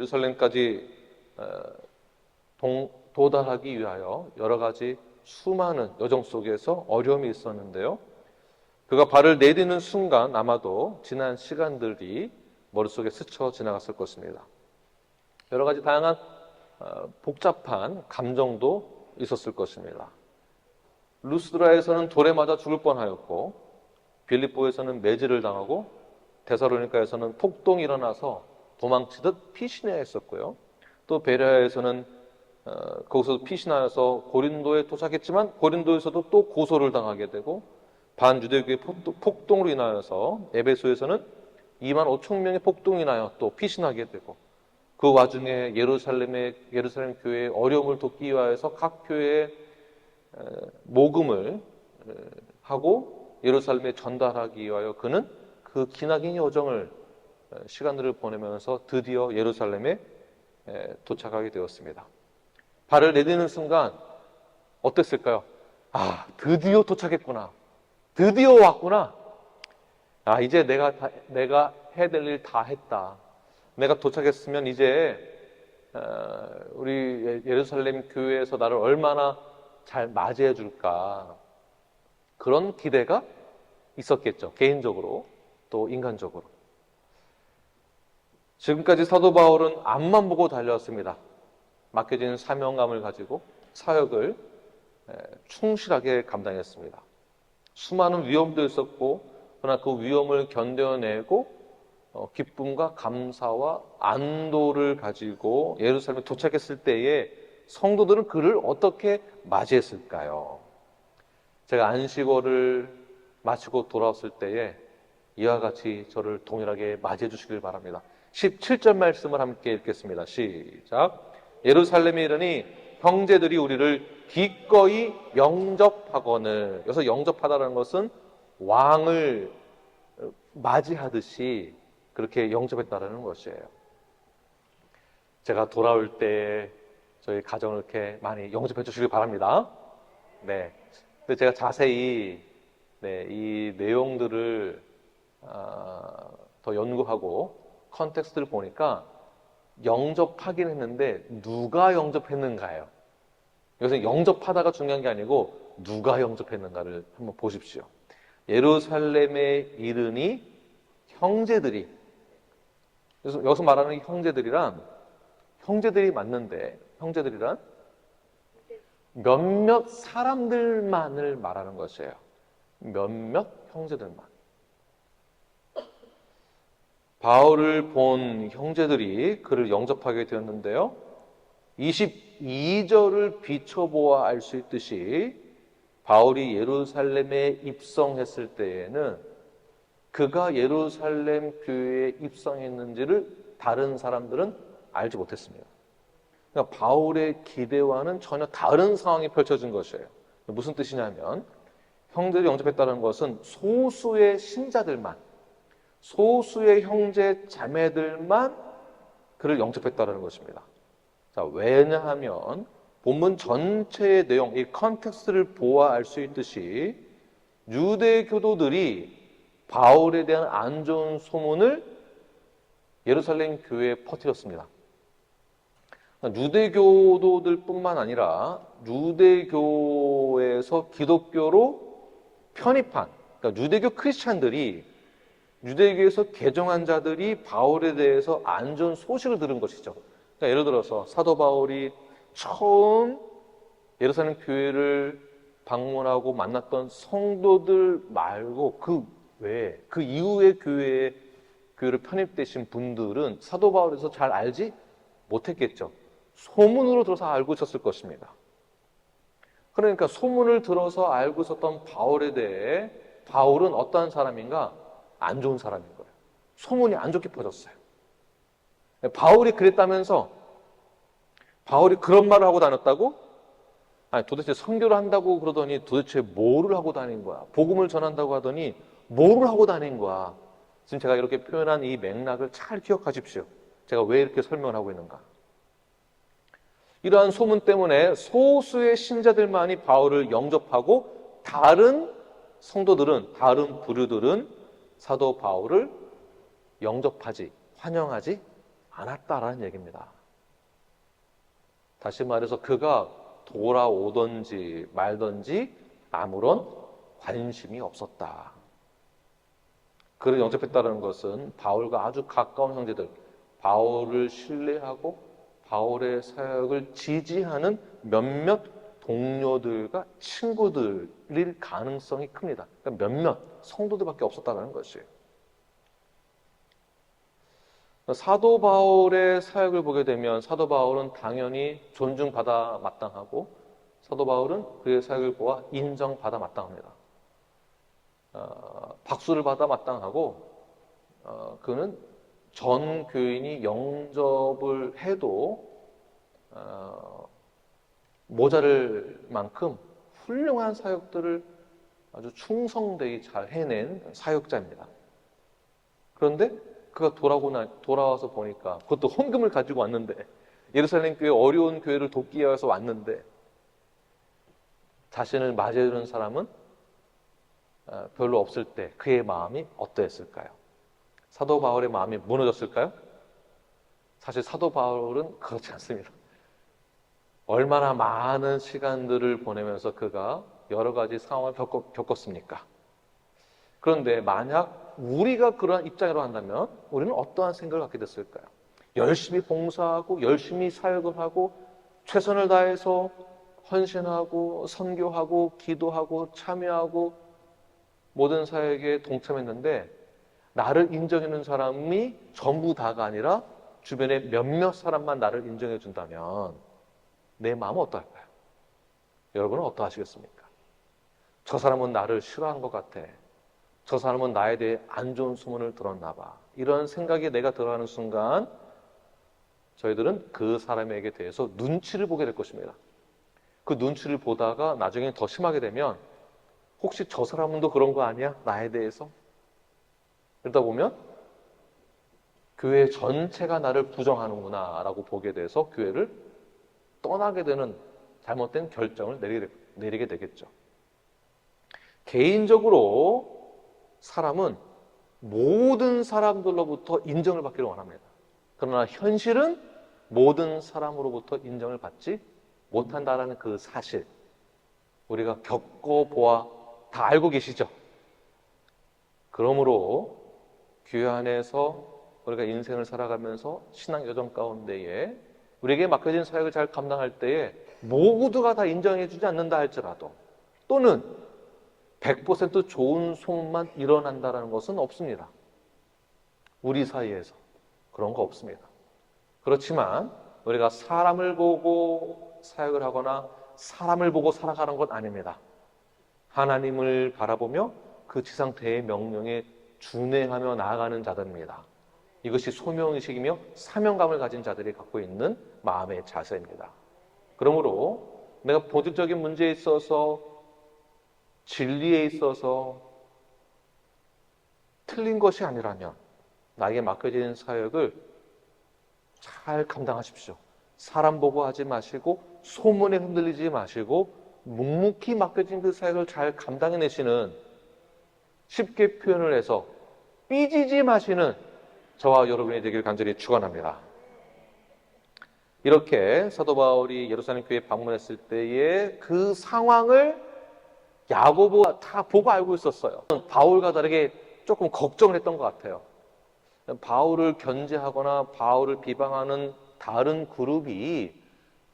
예루살렘까지 도달하기 위하여 여러 가지 수많은 여정 속에서 어려움이 있었는데요. 그가 발을 내디는 순간 아마도 지난 시간들이 머릿속에 스쳐 지나갔을 것입니다. 여러 가지 다양한 복잡한 감정도 있었을 것입니다. 루스드라에서는 돌에 맞아 죽을 뻔하였고, 빌립보에서는 매질을 당하고, 데살로니가에서는 폭동이 일어나서 도망치듯 피신해야 했었고요. 또 베레아에서는 거기서 피신하여서 고린도에 도착했지만 고린도에서도 또 고소를 당하게 되고, 반유대교의 폭동으로 인하여서 에베소에서는 2만 5천 명의 폭동이 인하여 또 피신하게 되고, 그 와중에 예루살렘 교회의 어려움을 돕기 위하여서 각 교회에 모금을 하고 예루살렘에 전달하기 위하여 그는 그 기나긴 여정을 시간들을 보내면서 드디어 예루살렘에 도착하게 되었습니다. 발을 내딛는 순간 어땠을까요? 아, 드디어 도착했구나. 드디어 왔구나. 아, 이제 내가 해야 될 일 다 했다. 내가 도착했으면 이제 우리 예루살렘 교회에서 나를 얼마나 잘 맞이해 줄까. 그런 기대가 있었겠죠. 개인적으로 또 인간적으로. 지금까지 사도 바울은 앞만 보고 달려왔습니다. 맡겨진 사명감을 가지고 사역을 충실하게 감당했습니다. 수많은 위험도 있었고, 그러나 그 위험을 견뎌내고 기쁨과 감사와 안도를 가지고 예루살렘에 도착했을 때에 성도들은 그를 어떻게 맞이했을까요? 제가 안식월을 마치고 돌아왔을 때에 이와 같이 저를 동일하게 맞이해 주시길 바랍니다. 17절 말씀을 함께 읽겠습니다. 시작. 예루살렘에 이르니 형제들이 우리를 기꺼이 영접하거늘. 여기서 영접하다라는 것은 왕을 맞이하듯이 그렇게 영접했다라는 것이에요. 제가 돌아올 때 저희 가정을 이렇게 많이 영접해 주시길 바랍니다. 네. 근데 제가 자세히 이 내용들을 더 연구하고 컨텍스트를 보니까 영접하긴 했는데 누가 영접했는가예요. 여기서 영접하다가 중요한 게 아니고 누가 영접했는가를 한번 보십시오. 예루살렘에 이르니 형제들이, 그래서 여기서 말하는 형제들이 맞는데, 형제들이란 몇몇 사람들만을 말하는 것이에요. 몇몇 형제들만. 바울을 본 형제들이 그를 영접하게 되었는데요. 22절을 비춰보아 알 수 있듯이 바울이 예루살렘에 입성했을 때에는 그가 예루살렘 교회에 입성했는지를 다른 사람들은 알지 못했습니다. 그러니까 바울의 기대와는 전혀 다른 상황이 펼쳐진 것이에요. 무슨 뜻이냐면 형제들이 영접했다는 것은 소수의 신자들만, 소수의 형제 자매들만 그를 영접했다는 것입니다. 자, 왜냐하면 본문 전체의 내용, 이 컨텍스트를 보아 알 수 있듯이 유대 교도들이 바울에 대한 안 좋은 소문을 예루살렘 교회에 퍼뜨렸습니다. 유대교도들뿐만 아니라 유대교에서 기독교로 편입한, 그러니까 유대교 크리스찬들이, 유대교에서 개종한 자들이 바울에 대해서 안 좋은 소식을 들은 것이죠. 그러니까 예를 들어서 사도 바울이 처음 예루살렘 교회를 방문하고 만났던 성도들 말고 그 외에, 그 이후의 교회를 편입되신 분들은 사도 바울에서 잘 알지 못했겠죠. 소문으로 들어서 알고 있었을 것입니다. 그러니까 소문을 들어서 알고 있었던 바울에 대해 바울은 어떠한 사람인가? 안 좋은 사람인 거예요. 소문이 안 좋게 퍼졌어요. 바울이 그랬다면서, 바울이 그런 말을 하고 다녔다고? 아니, 도대체 선교를 한다고 그러더니 도대체 뭐를 하고 다닌 거야? 복음을 전한다고 하더니 뭐를 하고 다닌 거야? 지금 제가 이렇게 표현한 이 맥락을 잘 기억하십시오. 제가 왜 이렇게 설명을 하고 있는가? 이러한 소문 때문에 소수의 신자들만이 바울을 영접하고 다른 성도들은, 다른 부류들은 사도 바울을 영접하지, 환영하지 않았다라는 얘기입니다. 다시 말해서 그가 돌아오든지 말든지 아무런 관심이 없었다. 그를 영접했다는 것은 바울과 아주 가까운 형제들, 바울을 신뢰하고 바울의 사역을 지지하는 몇몇 동료들과 친구들일 가능성이 큽니다. 그러니까 몇몇 성도들밖에 없었다는 것이에요. 사도 바울의 사역을 보게 되면 사도 바울은 당연히 존중받아 마땅하고 사도 바울은 그의 사역을 보아 인정받아 마땅합니다. 박수를 받아 마땅하고 그는 전 교인이 영접을 해도 모자랄 만큼 훌륭한 사역들을 아주 충성되게 잘 해낸 사역자입니다. 그런데 그가 돌아와서 보니까 그것도 헌금을 가지고 왔는데 예루살렘 교회 어려운 교회를 돕기 위해서 왔는데 자신을 맞이해주는 사람은 별로 없을 때 그의 마음이 어떠했을까요? 사도 바울의 마음이 무너졌을까요? 사실 사도 바울은 그렇지 않습니다. 얼마나 많은 시간들을 보내면서 그가 여러 가지 상황을 겪었습니까? 그런데 만약 우리가 그러한 입장으로 한다면 우리는 어떠한 생각을 갖게 됐을까요? 열심히 봉사하고 열심히 사역을 하고 최선을 다해서 헌신하고 선교하고 기도하고 참여하고 모든 사역에 동참했는데 나를 인정해주는 사람이 전부 다가 아니라 주변에 몇몇 사람만 나를 인정해 준다면 내 마음은 어떠할까요? 여러분은 어떠하시겠습니까? 저 사람은 나를 싫어하는 것 같아. 저 사람은 나에 대해 안 좋은 소문을 들었나 봐. 이런 생각이 내가 들어가는 순간 저희들은 그 사람에게 대해서 눈치를 보게 될 것입니다. 그 눈치를 보다가 나중에 더 심하게 되면 혹시 저 사람은 또 그런 거 아니야? 나에 대해서? 그러다 보면 교회 전체가 나를 부정하는구나 라고 보게 돼서 교회를 떠나게 되는 잘못된 결정을 내리게 되겠죠. 개인적으로 사람은 모든 사람들로부터 인정을 받기를 원합니다. 그러나 현실은 모든 사람으로부터 인정을 받지 못한다는 그 사실 우리가 겪어보아 다 알고 계시죠? 그러므로 교회 안에서 우리가 인생을 살아가면서 신앙 여정 가운데에 우리에게 맡겨진 사역을 잘 감당할 때에 모두가 다 인정해 주지 않는다 할지라도 또는 100% 좋은 소문만 일어난다는 것은 없습니다. 우리 사이에서 그런 거 없습니다. 그렇지만 우리가 사람을 보고 사역을 하거나 사람을 보고 살아가는 건 아닙니다. 하나님을 바라보며 그 지상태의 명령에 준행하며 나아가는 자들입니다. 이것이 소명의식이며 사명감을 가진 자들이 갖고 있는 마음의 자세입니다. 그러므로 내가 본질적인 문제에 있어서 진리에 있어서 틀린 것이 아니라면 나에게 맡겨진 사역을 잘 감당하십시오. 사람 보고 하지 마시고 소문에 흔들리지 마시고 묵묵히 맡겨진 그 사역을 잘 감당해내시는 쉽게 표현을 해서 삐지지 마시는 저와 여러분이 되길 간절히 축원합니다. 이렇게 사도 바울이 예루살렘 교회에 방문했을 때의 그 상황을 야고보가 다 보고 알고 있었어요. 바울과 다르게 조금 걱정을 했던 것 같아요. 바울을 견제하거나 바울을 비방하는 다른 그룹이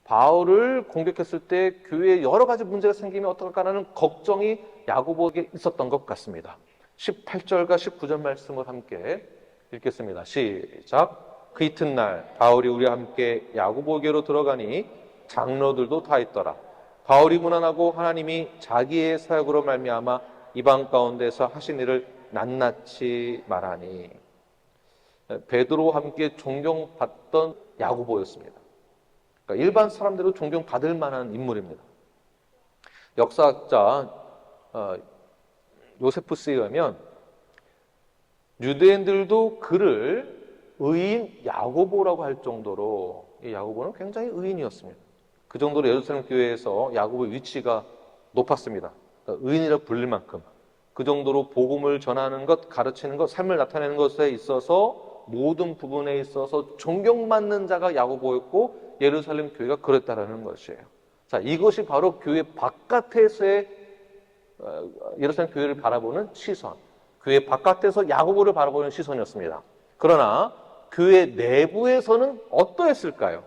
바울을 공격했을 때 교회에 여러 가지 문제가 생기면 어떨까라는 걱정이 야고보에게 있었던 것 같습니다. 18절과 19절 말씀을 함께 읽겠습니다. 시작. 그 이튿날 바울이 우리와 함께 야고보에게로 들어가니 장로들도 다 있더라. 바울이 무난하고 하나님이 자기의 사역으로 말미암아 이방 가운데서 하신 일을 낱낱이 말하니 베드로와 함께 존경받던 야고보였습니다. 그러니까 일반 사람들도 존경받을 만한 인물입니다. 역사학자 요세푸스에 의하면 유대인들도 그를 의인 야고보라고 할 정도로 이 야고보는 굉장히 의인이었습니다. 그 정도로 예루살렘 교회에서 야고보의 위치가 높았습니다. 그러니까 의인이라 불릴 만큼 그 정도로 복음을 전하는 것, 가르치는 것, 삶을 나타내는 것에 있어서 모든 부분에 있어서 존경받는 자가 야고보였고 예루살렘 교회가 그랬다라는 것이에요. 자, 이것이 바로 교회 바깥에서의 예루살렘 교회를 바라보는 시선, 교회 바깥에서 야고보를 바라보는 시선이었습니다. 그러나 교회 내부에서는 어떠했을까요?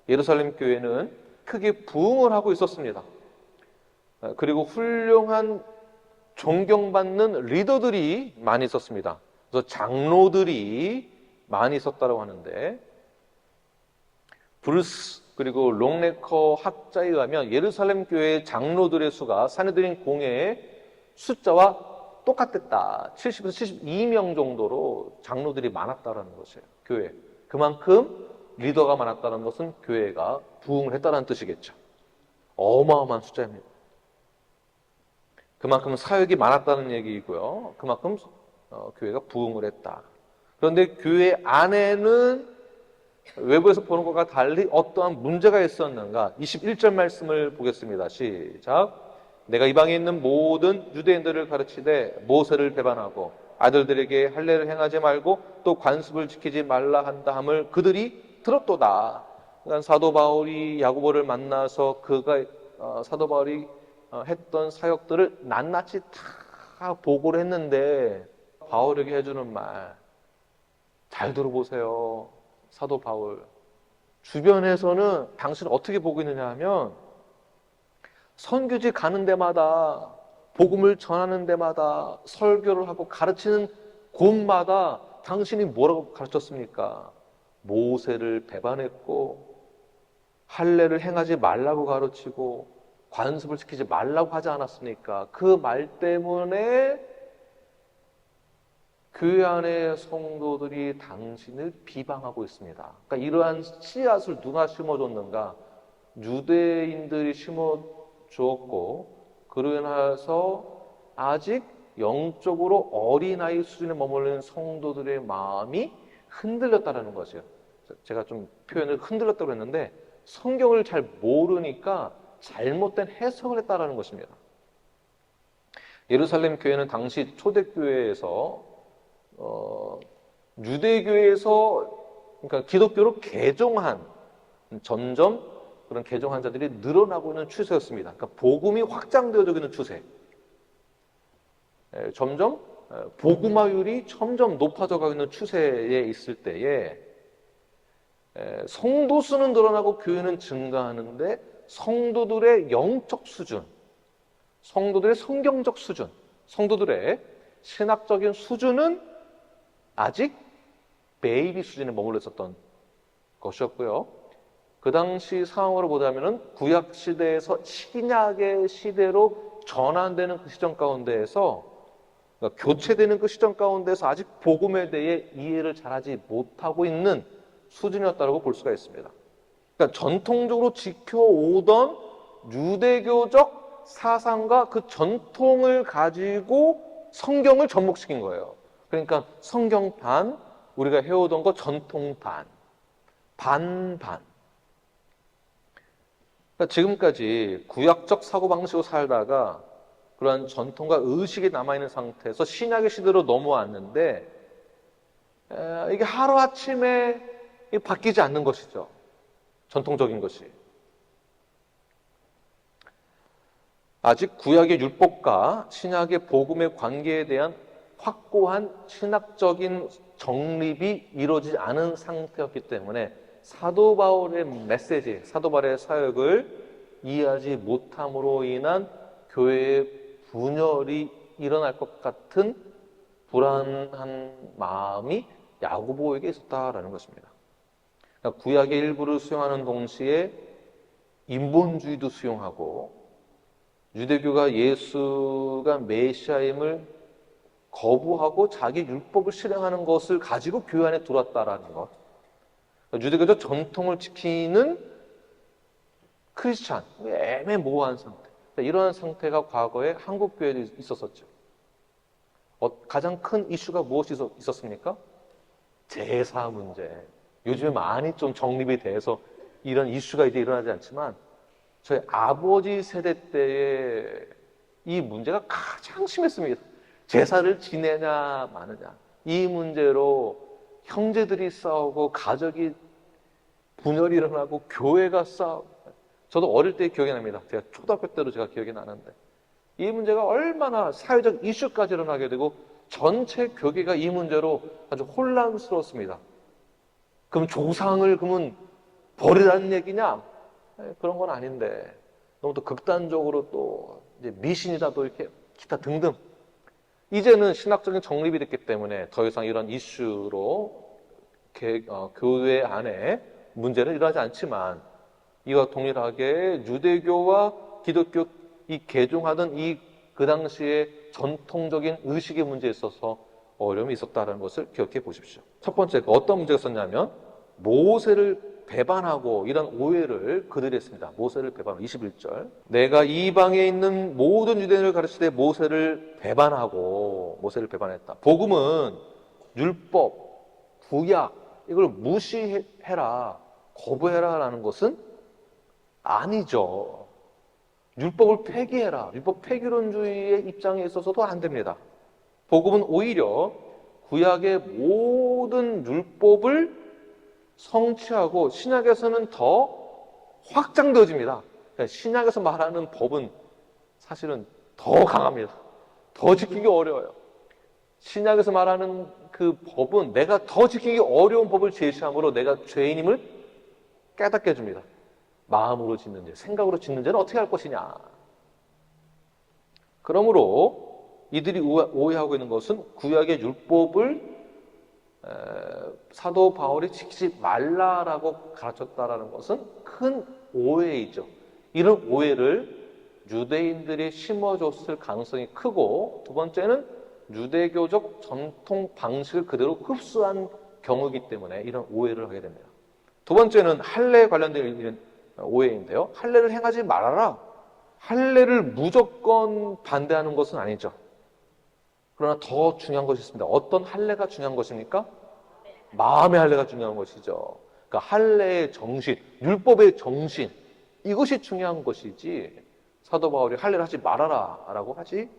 예루살렘 교회는 크게 부흥을 하고 있었습니다. 그리고 훌륭한 존경받는 리더들이 많이 있었습니다. 그래서 장로들이 많이 있었다고 하는데, 브루스 그리고 롱네커 학자에 의하면 예루살렘 교회의 장로들의 수가 사내들인 공회의 숫자와 똑같았다. 70에서 72명 정도로 장로들이 많았다는 것이에요. 교회. 그만큼 리더가 많았다는 것은 교회가 부흥을 했다는 뜻이겠죠. 어마어마한 숫자입니다. 그만큼 사역이 많았다는 얘기이고요. 그만큼 교회가 부흥을 했다. 그런데 교회 안에는 외부에서 보는 것과 달리 어떠한 문제가 있었는가? 21절 말씀을 보겠습니다. 시작. 내가 이방에 있는 모든 유대인들을 가르치되 모세를 배반하고 아들들에게 할례를 행하지 말고 또 관습을 지키지 말라 한다 함을 그들이 들었도다. 그러니까 사도 바울이 야고보를 만나서 그가 사도 바울이 했던 사역들을 낱낱이 다 보고를 했는데 바울에게 해주는 말 잘 들어보세요. 사도 바울. 주변에서는 당신을 어떻게 보고 있느냐 하면 선교지 가는 데마다 복음을 전하는 데마다 설교를 하고 가르치는 곳마다 당신이 뭐라고 가르쳤습니까? 모세를 배반했고 할례를 행하지 말라고 가르치고 관습을 지키지 말라고 하지 않았습니까? 그 말 때문에 교회 안의 성도들이 당신을 비방하고 있습니다. 그러니까 이러한 씨앗을 누가 심어줬는가? 유대인들이 심어주었고 그로 인해서 아직 영적으로 어린아이 수준에 머무르는 성도들의 마음이 흔들렸다는 것이에요. 제가 좀 표현을 흔들렸다고 했는데 성경을 잘 모르니까 잘못된 해석을 했다는 것입니다. 예루살렘 교회는 당시 초대교회에서 유대교에서 그러니까 기독교로 개종한 점점 그런 개종한 자들이 늘어나고 있는 추세였습니다. 그러니까 복음이 확장되어지고 있는 추세. 점점 복음화율이 점점 높아져 가고 있는 추세에 있을 때에 성도 수는 늘어나고 교회는 증가하는데 성도들의 영적 수준, 성도들의 성경적 수준, 성도들의 신학적인 수준은 아직 베이비 수준에 머물러 있었던 것이었고요. 그 당시 상황으로 보자면 구약 시대에서 신약의 시대로 전환되는 그 시점 가운데에서 그러니까 교체되는 그 시점 가운데서 아직 복음에 대해 이해를 잘하지 못하고 있는 수준이었다고 볼 수가 있습니다. 그러니까 전통적으로 지켜오던 유대교적 사상과 그 전통을 가지고 성경을 접목시킨 거예요. 그러니까 성경 반, 우리가 해오던 거 전통 반, 반반. 그러니까 지금까지 구약적 사고방식으로 살다가 그러한 전통과 의식이 남아있는 상태에서 신약의 시대로 넘어왔는데 이게 하루아침에 바뀌지 않는 것이죠. 전통적인 것이. 아직 구약의 율법과 신약의 복음의 관계에 대한 확고한 신학적인 정립이 이루어지지 않은 상태였기 때문에 사도 바울의 메시지, 사도 바울의 사역을 이해하지 못함으로 인한 교회의 분열이 일어날 것 같은 불안한 마음이 야고보에게 있었다라는 것입니다. 그러니까 구약의 일부를 수용하는 동시에 인본주의도 수용하고 유대교가 예수가 메시아임을 거부하고 자기 율법을 실행하는 것을 가지고 교회 안에 들어왔다라는 것. 유대교적 전통을 지키는 크리스찬, 애매모호한 상태. 이러한 상태가 과거에 한국 교회도 있었었죠. 가장 큰 이슈가 무엇이 있었습니까? 제사 문제. 요즘에 많이 좀 정립이 돼서 이런 이슈가 이제 일어나지 않지만 저희 아버지 세대 때에 이 문제가 가장 심했습니다. 제사를 지내냐 마느냐 이 문제로 형제들이 싸우고 가족이 분열이 일어나고 교회가 싸우고. 저도 어릴 때 기억이 납니다. 제가 초등학교 때로 제가 기억이 나는데 이 문제가 얼마나 사회적 이슈까지 일어나게 되고 전체 교계가 이 문제로 아주 혼란스러웠습니다. 그럼 조상을 그러면 버리라는 얘기냐? 그런 건 아닌데 너무 또 극단적으로 또 이제 미신이다 또 이렇게 기타 등등. 이제는 신학적인 정립이 됐기 때문에 더 이상 이런 이슈로 교회 안에 문제는 일어나지 않지만 이와 동일하게 유대교와 기독교 이 개종하던 그 당시에 전통적인 의식의 문제에 있어서 어려움이 있었다는 것을 기억해 보십시오. 첫 번째, 어떤 문제가 있었냐면 모세를 배반하고 이런 오해를 그들이 했습니다. 모세를 배반하고 21절. 내가 이방에 있는 모든 유대인을 가르치되 모세를 배반했다. 복음은 율법, 구약 이걸 무시해라, 거부해라라는 것은 아니죠. 율법을 폐기해라. 율법 폐기론주의의 입장에 있어서도 안 됩니다. 복음은 오히려 구약의 모든 율법을 성취하고 신약에서는 더 확장되어집니다. 신약에서 말하는 법은 사실은 더 강합니다. 더 지키기 어려워요. 신약에서 말하는 그 법은 내가 더 지키기 어려운 법을 제시함으로 내가 죄인임을 깨닫게 해줍니다. 마음으로 짓는 죄, 생각으로 짓는 죄는 어떻게 할 것이냐. 그러므로 이들이 오해하고 있는 것은 구약의 율법을 사도 바울이 지키지 말라라고 가르쳤다라는 것은 큰 오해이죠. 이런 오해를 유대인들이 심어줬을 가능성이 크고, 두 번째는 유대교적 전통 방식을 그대로 흡수한 경우이기 때문에 이런 오해를 하게 됩니다. 두 번째는 할례에 관련된 오해인데요. 할례를 행하지 말아라. 할례를 무조건 반대하는 것은 아니죠. 그러나 더 중요한 것이 있습니다. 어떤 할례가 중요한 것입니까? 마음의 할례가 중요한 것이죠. 그러니까 할례의 정신, 율법의 정신, 이것이 중요한 것이지 사도 바울이 할례를 하지 말아라 라고 하지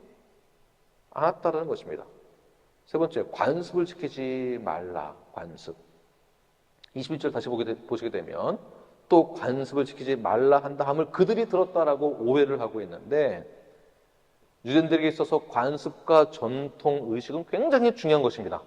않았다는 것입니다. 세 번째, 관습을 지키지 말라. 관습. 21절 다시 보시게 되면 또 관습을 지키지 말라 한다 함을 그들이 들었다라고 오해를 하고 있는데, 유대인들에게 있어서 관습과 전통 의식은 굉장히 중요한 것입니다.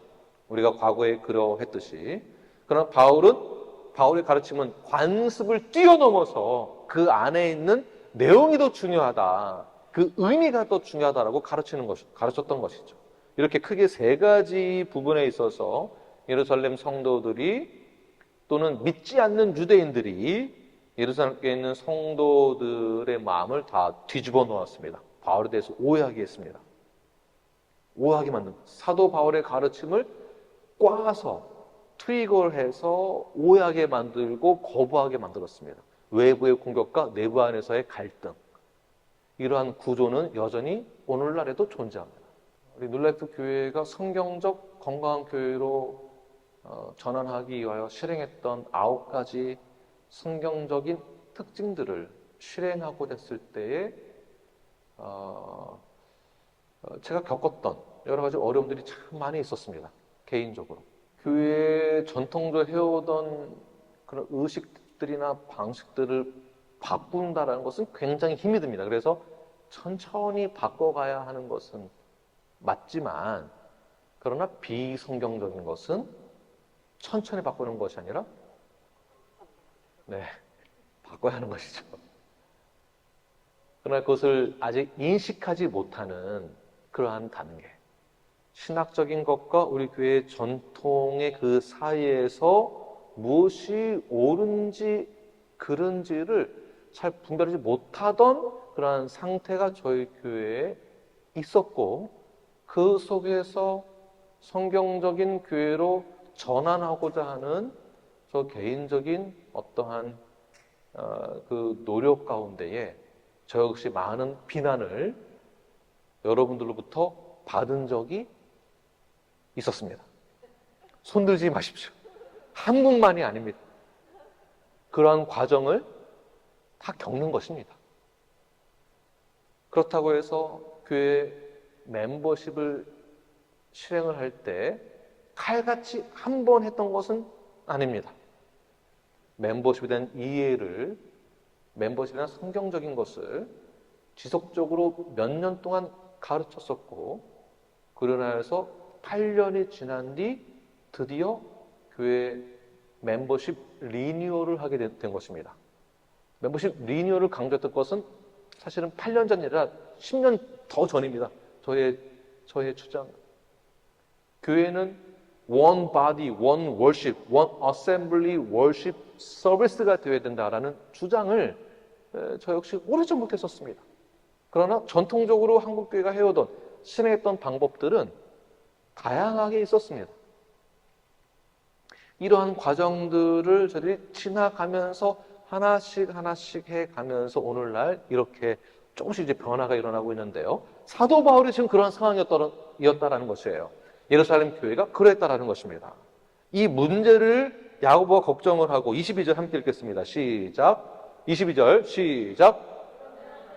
우리가 과거에 그러했듯이. 그러나 바울의 가르침은 관습을 뛰어넘어서 그 안에 있는 내용이 더 중요하다, 그 의미가 더 중요하다라고 가르쳤던 것이죠. 이렇게 크게 세 가지 부분에 있어서 예루살렘 성도들이 또는 믿지 않는 유대인들이 예루살렘에 있는 성도들의 마음을 다 뒤집어 놓았습니다. 바울에 대해서 오해하게 했습니다. 오해하게 만든 사도 바울의 가르침을 꽈서 트위거를 해서 오해하게 만들고 거부하게 만들었습니다. 외부의 공격과 내부 안에서의 갈등, 이러한 구조는 여전히 오늘날에도 존재합니다. 우리 눌라이프 교회가 성경적 건강한 교회로 전환하기 위하여 실행했던 9가지 성경적인 특징들을 실행하고 됐을 때에 제가 겪었던 여러 가지 어려움들이 참 많이 있었습니다. 개인적으로. 교회에 전통적으로 해오던 그런 의식들이나 방식들을 바꾼다는 것은 굉장히 힘이 듭니다. 그래서 천천히 바꿔가야 하는 것은 맞지만, 그러나 비성경적인 것은 천천히 바꾸는 것이 아니라 바꿔야 하는 것이죠. 그러나 그것을 아직 인식하지 못하는 그러한 단계, 신학적인 것과 우리 교회의 전통의 그 사이에서 무엇이 옳은지 그른지를 잘 분별하지 못하던 그러한 상태가 저희 교회에 있었고, 그 속에서 성경적인 교회로 전환하고자 하는 저 개인적인 어떠한 그 노력 가운데에 저 역시 많은 비난을 여러분들로부터 받은 적이 있었습니다. 손들지 마십시오. 한 분만이 아닙니다. 그러한 과정을 다 겪는 것입니다. 그렇다고 해서 교회 멤버십을 실행을 할 때 칼같이 한 번 했던 것은 아닙니다. 멤버십에 대한 이해를, 멤버십에 대한 성경적인 것을 지속적으로 몇 년 동안 가르쳤었고, 그러나 해서 8년이 지난 뒤 드디어 교회 멤버십 리뉴얼을 하게 된 것입니다. 멤버십 리뉴얼을 강조했던 것은 사실은 8년 전이 아니라 10년 더 전입니다. 저의 주장. 교회는 one body, one worship, one assembly worship service가 되어야 된다라는 주장을 저 역시 오래전부터 했었습니다. 그러나 전통적으로 한국교회가 해오던, 실행했던 방법들은 다양하게 있었습니다. 이러한 과정들을 저희들이 지나가면서 하나씩 해가면서 오늘날 이렇게 조금씩 이제 변화가 일어나고 있는데요. 사도 바울이 지금 그런 상황이었다라는 것이에요. 예루살렘 교회가 그랬다라는 것입니다. 이 문제를 야고보가 걱정을 하고 22절 함께 읽겠습니다. 시작. 22절 시작.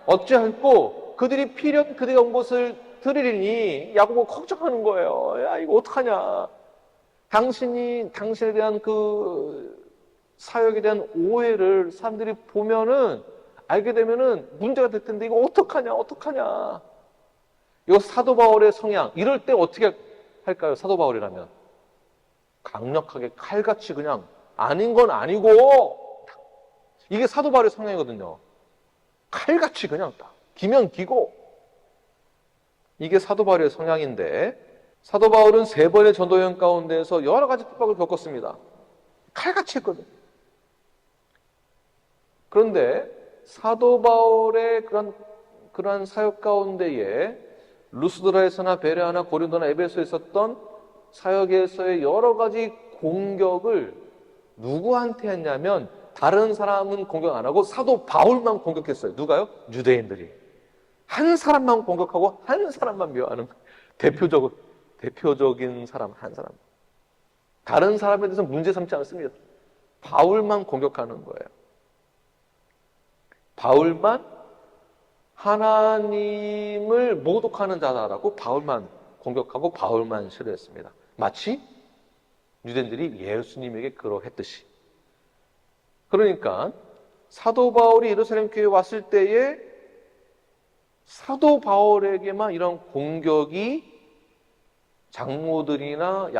어찌할꼬 그들이 필연 그들이 온 것을 들으리니 야고보가 걱정하는 거예요. 야, 이거 어떡하냐. 당신에 대한 그 사역에 대한 오해를 사람들이 보면은, 알게 되면은 문제가 될 텐데 이거 어떡하냐. 이거 사도 바울의 성향, 이럴 때 어떻게 할까요? 사도 바울이라면 강력하게 칼같이 그냥 아닌 건 아니고, 이게 사도 바울의 성향이거든요. 칼같이 그냥 딱 기면 기고, 이게 사도 바울의 성향인데, 사도 바울은 3번의 전도 여행 가운데에서 여러 가지 핍박을 겪었습니다. 칼같이 했거든요. 그런데 사도 바울의 그런 사역 가운데에 루스드라에서나 베레아나 고린도나 에베소에 있었던 사역에서의 여러 가지 공격을 누구한테 했냐면, 다른 사람은 공격 안 하고 사도 바울만 공격했어요. 누가요? 유대인들이. 한 사람만 공격하고 한 사람만 묘하는 대표적인 사람 한 사람. 다른 사람에 대해서 문제 삼지 않습니다. 바울만 공격하는 거예요. 바울만 하나님을 모독하는 자다라고 바울만 공격하고 바울만 싫어했습니다. 마치 유대인들이 예수님에게 그러했듯이. 그러니까 사도 바울이 예루살렘 교회에 왔을 때에 사도 바울에게만 이런 공격이, 장로들이나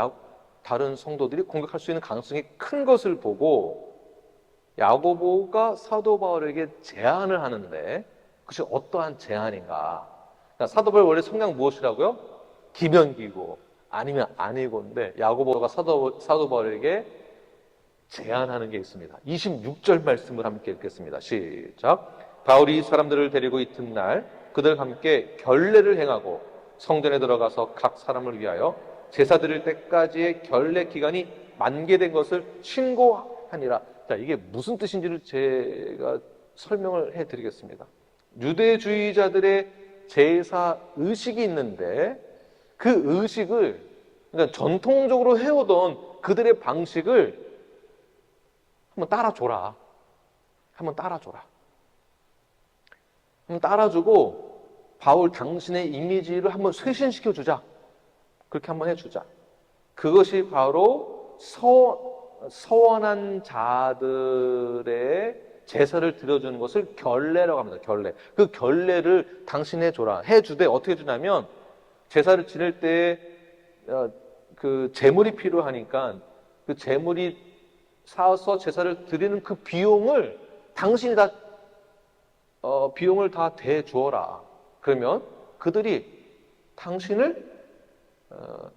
다른 성도들이 공격할 수 있는 가능성이 큰 것을 보고 야고보가 사도 바울에게 제안을 하는데, 그것이 어떠한 제안인가. 그러니까 사도 바울 원래 성향 무엇이라고요? 기면기고 아니면 아니고인데, 야고보가 사도 바울에게 제안하는 게 있습니다. 26절 말씀을 함께 읽겠습니다. 시작. 바울이 사람들을 데리고 이튿날 그들과 함께 결례를 행하고 성전에 들어가서 각 사람을 위하여 제사 드릴 때까지의 결례 기간이 만개된 것을 신고하니라. 자, 이게 무슨 뜻인지를 제가 설명을 해드리겠습니다. 유대주의자들의 제사 의식이 있는데, 그 의식을, 그러니까 전통적으로 해오던 그들의 방식을 한번 따라줘라. 한번 따라주고 바울 당신의 이미지를 한번 쇄신시켜주자. 그렇게 한번 해주자. 그것이 바로 서원한 자들의 제사를 드려주는 것을 결례라고 합니다. 결례. 그 결례를 당신 해줘라. 해주되 어떻게 해주냐면, 제사를 지낼 때 그 재물이 필요하니까 그 재물이 사서 제사를 드리는 그 비용을 당신이 다 비용을 다 대주어라. 그러면 그들이 당신을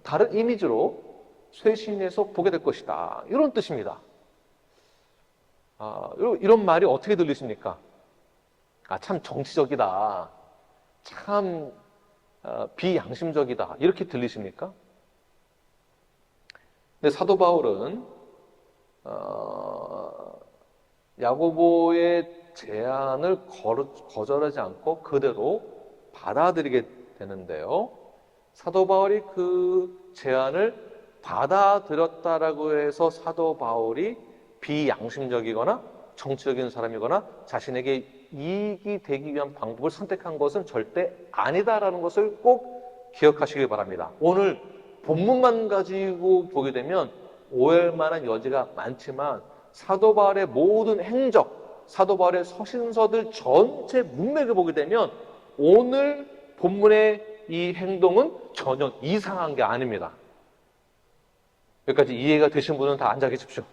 다른 이미지로 쇄신해서 보게 될 것이다. 이런 뜻입니다. 이런 말이 어떻게 들리십니까? 참 정치적이다. 참 비양심적이다. 이렇게 들리십니까? 근데 사도 바울은 야고보의 제안을 거절하지 않고 그대로 받아들이게 되는데요. 사도 바울이 그 제안을 받아들였다라고 해서 사도 바울이 비양심적이거나 정치적인 사람이거나 자신에게 이익이 되기 위한 방법을 선택한 것은 절대 아니다라는 것을 꼭 기억하시길 바랍니다. 오늘 본문만 가지고 보게 되면 오해할 만한 여지가 많지만 사도 바울의 모든 행적, 사도 바울의 서신서들 전체 문맥을 보게 되면 오늘 본문의 이 행동은 전혀 이상한 게 아닙니다. 여기까지 이해가 되신 분은 다 앉아 계십시오.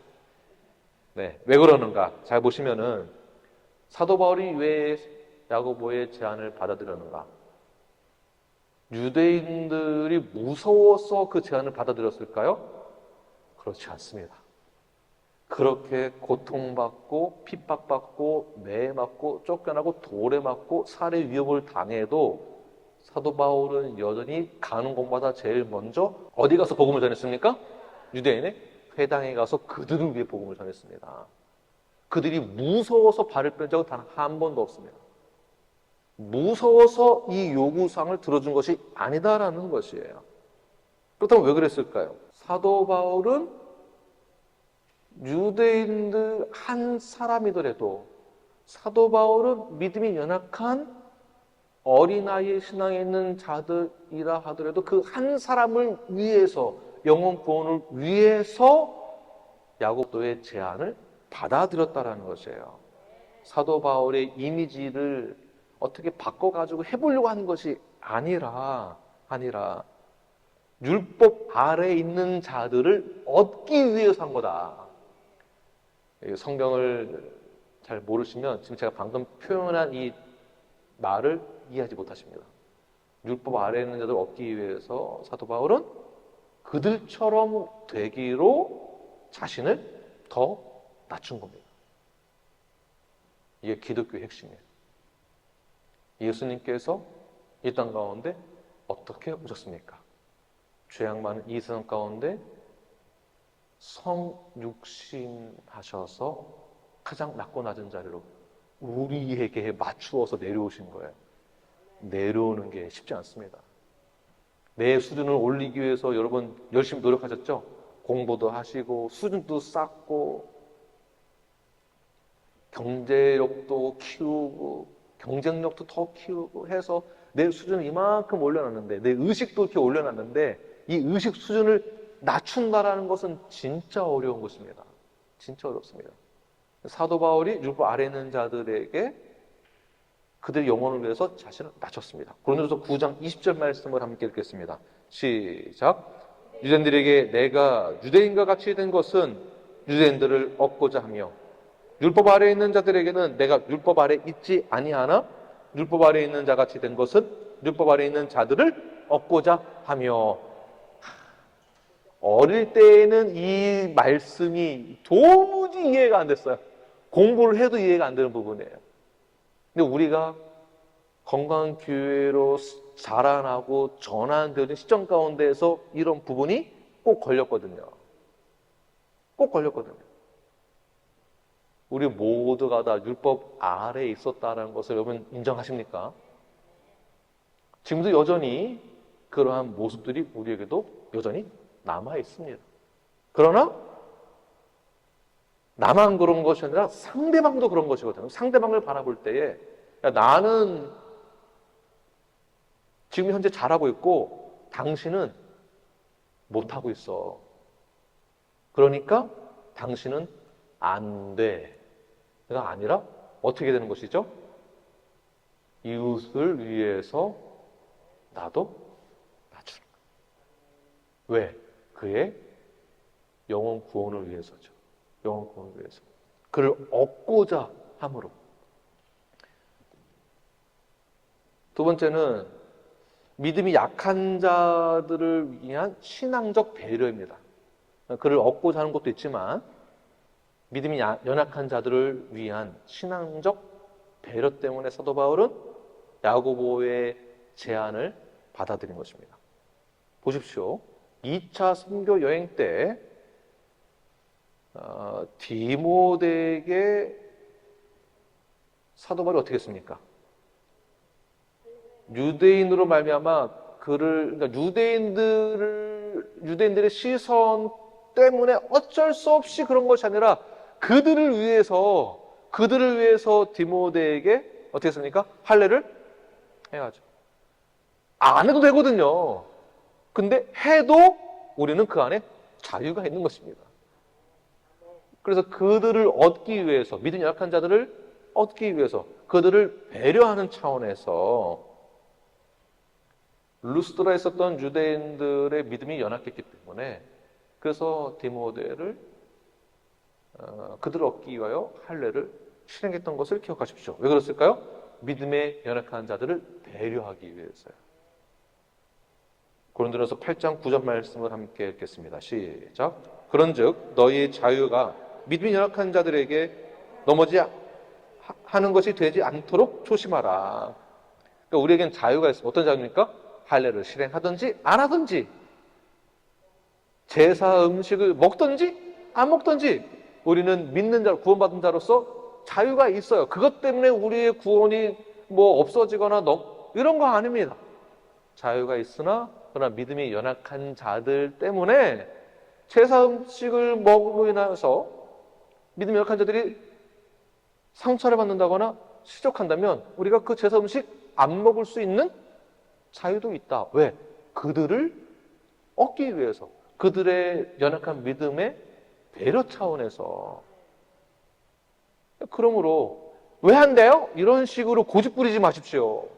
네, 왜 그러는가? 잘 보시면은 사도 바울이 왜 야고보의 제안을 받아들였는가? 유대인들이 무서워서 그 제안을 받아들였을까요? 그렇지 않습니다. 그렇게 고통받고 핍박받고 매에 맞고 쫓겨나고 돌에 맞고 살해 위협을 당해도 사도 바울은 여전히 가는 곳마다 제일 먼저 어디 가서 복음을 전했습니까? 유대인의 회당에 가서 그들을 위해 복음을 전했습니다. 그들이 무서워서 발을 뺀 적은 단 한 번도 없습니다. 무서워서 이 요구사항을 들어준 것이 아니다라는 것이에요. 그렇다면 왜 그랬을까요? 사도 바울은 유대인들 한 사람이더라도 사도 바울은 믿음이 연약한 어린아이의 신앙에 있는 자들이라 하더라도 그 한 사람을 위해서 영혼 구원을 위해서 야고보의 제안을 받아들였다라는 것이에요. 사도 바울의 이미지를 어떻게 바꿔가지고 해보려고 하는 것이 아니라 율법 아래에 있는 자들을 얻기 위해서 한 거다. 성경을 잘 모르시면 지금 제가 방금 표현한 이 말을 이해하지 못하십니다. 율법 아래에 있는 자들을 얻기 위해서 사도 바울은 그들처럼 되기로 자신을 더 낮춘 겁니다. 이게 기독교의 핵심이에요. 예수님께서 이 땅 가운데 어떻게 오셨습니까? 죄악 많은 이 세상 가운데 성육신하셔서 가장 낮고 낮은 자리로 우리에게 맞추어서 내려오신 거예요. 내려오는 게 쉽지 않습니다. 내 수준을 올리기 위해서 여러분 열심히 노력하셨죠? 공부도 하시고 수준도 쌓고 경제력도 키우고 경쟁력도 더 키우고 해서 내 수준을 이만큼 올려놨는데 내 의식도 이렇게 올려놨는데 이 의식 수준을 낮춘다라는 것은 진짜 어려운 것입니다. 진짜 어렵습니다. 사도 바울이 율법 아래에 있는 자들에게 그들의 영혼을 위해서 자신을 낮췄습니다. 고린도서 9장 20절 말씀을 함께 읽겠습니다. 시작. 유대인들에게 내가 유대인과 같이 된 것은 유대인들을 얻고자 하며 율법 아래에 있는 자들에게는 내가 율법 아래에 있지 아니하나 율법 아래에 있는 자 같이 된 것은 율법 아래에 있는 자들을 얻고자 하며. 어릴 때에는 이 말씀이 도무지 이해가 안 됐어요. 공부를 해도 이해가 안 되는 부분이에요. 근데 우리가 건강한 교회로 자라나고 전환되는 시점 가운데에서 이런 부분이 꼭 걸렸거든요. 꼭 걸렸거든요. 우리 모두가 다 율법 아래에 있었다는 것을 여러분 인정하십니까? 지금도 여전히 그러한 모습들이 우리에게도 여전히 남아 있습니다. 그러나 나만 그런 것이 아니라 상대방도 그런 것이거든요. 상대방을 바라볼 때에 야, 나는 지금 현재 잘하고 있고 당신은 못하고 있어. 그러니까 당신은 안 돼. 가 아니라 어떻게 되는 것이죠? 이웃을 위해서 나도 낮추는 거예요. 왜? 그의 영혼 구원을 위해서죠. 영혼 구원을 위해서. 그를 얻고자 함으로. 두 번째는 믿음이 약한 자들을 위한 신앙적 배려입니다. 그를 얻고자 하는 것도 있지만 믿음이 연약한 자들을 위한 신앙적 배려 때문에 사도 바울은 야고보의 제안을 받아들인 것입니다. 보십시오. 2차 선교 여행 때 디모데에게 사도 바울이 어떻게 했습니까? 유대인으로 말미암아 그러니까 유대인들의 시선 때문에 어쩔 수 없이 그런 것이 아니라 그들을 위해서 디모데에게 어떻게 했습니까? 할례를 해야죠. 안 해도 되거든요. 근데 해도 우리는 그 안에 자유가 있는 것입니다. 그래서 그들을 얻기 위해서, 믿음이 약한 자들을 얻기 위해서, 그들을 배려하는 차원에서 루스드라에 있었던 유대인들의 믿음이 연약했기 때문에, 그래서 디모데를 그들을 얻기 위하여 할례를 실행했던 것을 기억하십시오. 왜 그랬을까요? 믿음에 연약한 자들을 배려하기 위해서요. 고린도전서 8장 9절 말씀을 함께 읽겠습니다. 시작. 그런즉 너희 자유가 믿음이 연약한 자들에게 넘어지 하는 것이 되지 않도록 조심하라. 그러니까 우리에겐 자유가 있습니다. 어떤 자유입니까? 할례를 실행하든지 안 하든지, 제사 음식을 먹든지 안 먹든지, 우리는 믿는 자, 구원받은 자로서 자유가 있어요. 그것 때문에 우리의 구원이 뭐 없어지거나 이런 거 아닙니다. 자유가 있으나 그러나 믿음이 연약한 자들 때문에 제사 음식을 먹음으로 인해서 믿음이 연약한 자들이 상처를 받는다거나 실족한다면 우리가 그 제사 음식 안 먹을 수 있는 자유도 있다. 왜? 그들을 얻기 위해서, 그들의 연약한 믿음의 배려 차원에서. 그러므로 왜 한대요? 이런 식으로 고집 부리지 마십시오.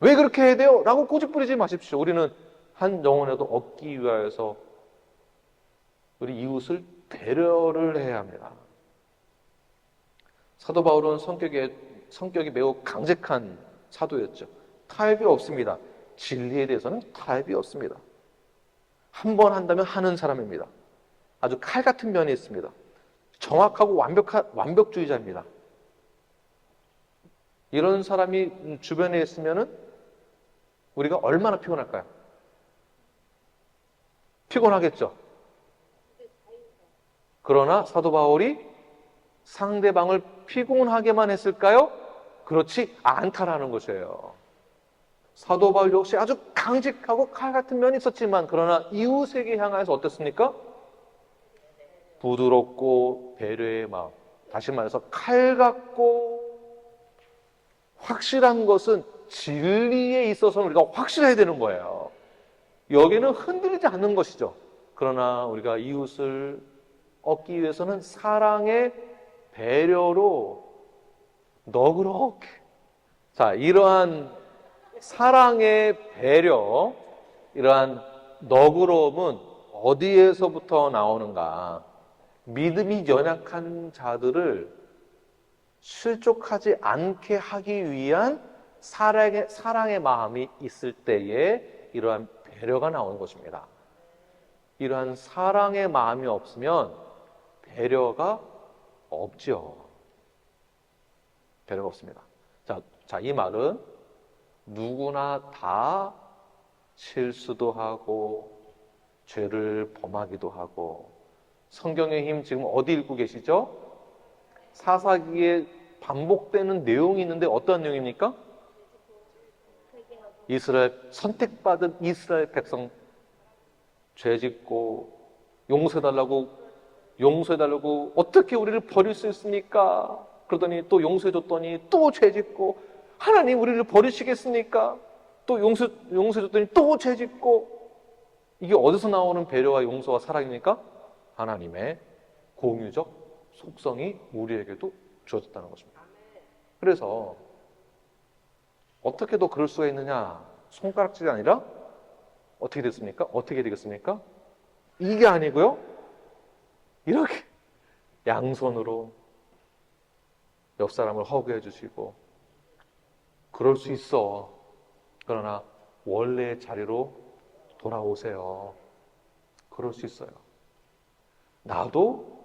왜 그렇게 해야 돼요? 라고 고집 부리지 마십시오. 우리는 한 영혼에도 얻기 위하여서 우리 이웃을 배려를 해야 합니다. 사도 바울은 성격이 매우 강직한 사도였죠. 타협이 없습니다. 진리에 대해서는 타협이 없습니다. 한 번 한다면 하는 사람입니다. 아주 칼 같은 면이 있습니다. 정확하고 완벽주의자입니다. 이런 사람이 주변에 있으면은 우리가 얼마나 피곤할까요? 피곤하겠죠. 그러나 사도 바울이 상대방을 피곤하게만 했을까요? 그렇지 않다라는 것이에요. 사도 바울 역시 아주 강직하고 칼 같은 면이 있었지만, 그러나 이웃에게 향하여서 어땠습니까? 부드럽고 배려의 마음. 다시 말해서 칼 같고 확실한 것은 진리에 있어서는 우리가 확실해야 되는 거예요. 여기는 흔들리지 않는 것이죠. 그러나 우리가 이웃을 얻기 위해서는 사랑의 배려로 너그럽게. 자, 이러한 사랑의 배려, 이러한 너그러움은 어디에서부터 나오는가? 믿음이 연약한 자들을 실족하지 않게 하기 위한 사랑의 마음이 있을 때에 이러한 배려가 나오는 것입니다. 이러한 사랑의 마음이 없으면 배려가 없죠. 배려가 없습니다. 자, 이 말은 누구나 다 실수도 하고 죄를 범하기도 하고, 성경의 힘 지금 어디 읽고 계시죠? 사사기에 반복되는 내용이 있는데 어떤 내용입니까? 선택받은 이스라엘 백성 죄짓고 용서해달라고 어떻게 우리를 버릴 수 있습니까? 그러더니 또 용서해줬더니 또 죄짓고, 하나님 우리를 버리시겠습니까? 또 용서해줬더니 또 죄짓고. 이게 어디서 나오는 배려와 용서와 사랑입니까? 하나님의 공유적 속성이 우리에게도 주어졌다는 것입니다. 그래서 어떻게 더 그럴 수가 있느냐? 손가락질이 아니라 어떻게 됐습니까? 어떻게 되겠습니까? 이게 아니고요, 이렇게 양손으로 옆 사람을 허그해 주시고, 그럴 수 있어. 그러나 원래의 자리로 돌아오세요. 그럴 수 있어요. 나도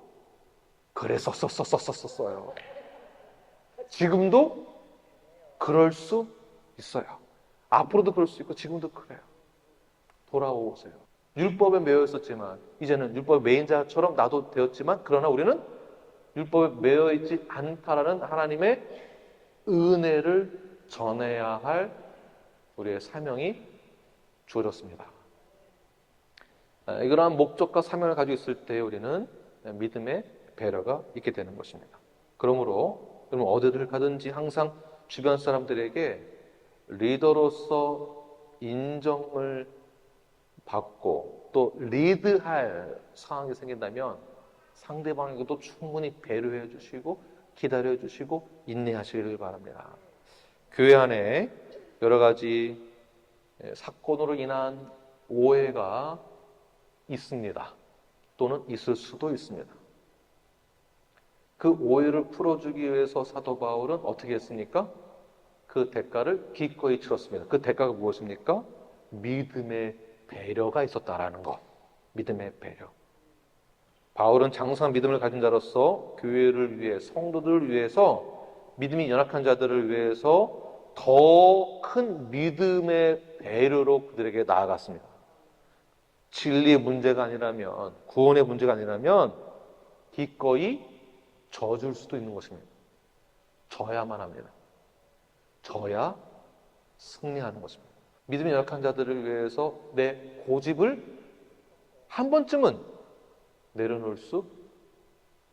그랬었어요. 지금도 그럴 수 있어요. 앞으로도 그럴 수 있고 지금도 그래요. 돌아오세요. 율법에 매여 있었지만 이제는 율법의 매인 자처럼 나도 되었지만, 그러나 우리는 율법에 매여 있지 않다라는 하나님의 은혜를 전해야 할 우리의 사명이 주어졌습니다. 이러한 목적과 사명을 가지고 있을 때 우리는 믿음의 배려가 있게 되는 것입니다. 그러므로 여러분, 어디를 가든지 항상 주변 사람들에게 리더로서 인정을 받고 또 리드할 상황이 생긴다면 상대방에게도 충분히 배려해 주시고 기다려 주시고 인내하시길 바랍니다. 교회 안에 여러 가지 사건으로 인한 오해가 있습니다. 또는 있을 수도 있습니다. 그 오해를 풀어주기 위해서 사도 바울은 어떻게 했습니까? 그 대가를 기꺼이 치렀습니다. 그 대가가 무엇입니까? 믿음의 배려가 있었다라는 것. 믿음의 배려. 바울은 장성한 믿음을 가진 자로서 교회를 위해, 성도들을 위해서, 믿음이 연약한 자들을 위해서 더 큰 믿음의 배려로 그들에게 나아갔습니다. 진리의 문제가 아니라면, 구원의 문제가 아니라면 기꺼이 져줄 수도 있는 것입니다. 져야만 합니다. 져야 승리하는 것입니다. 믿음이 연약한 자들을 위해서 내 고집을 한 번쯤은 내려놓을 수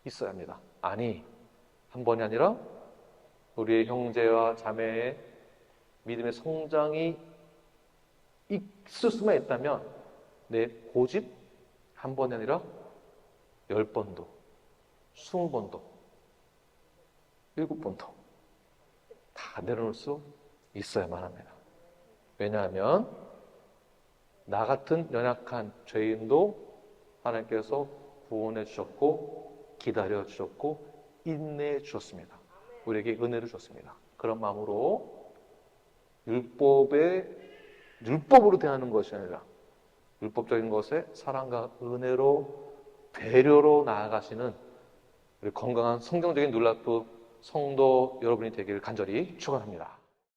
있어야 합니다. 아니, 한 번이 아니라 우리의 형제와 자매의 믿음의 성장이 있을 수만 있다면 내 고집 한 번이 아니라 10번도, 20번도, 7번도 다 내려놓을 수 있어야만 합니다. 왜냐하면 나 같은 연약한 죄인도 하나님께서 구원해 주셨고 기다려 주셨고 인내해 주셨습니다. 우리에게 은혜를 주셨습니다. 그런 마음으로 율법으로 대하는 것이 아니라 율법적인 것에 사랑과 은혜로 배려로 나아가시는 우리 건강한 성경적인 눌라프 성도 여러분이 되기를 간절히 축원합니다.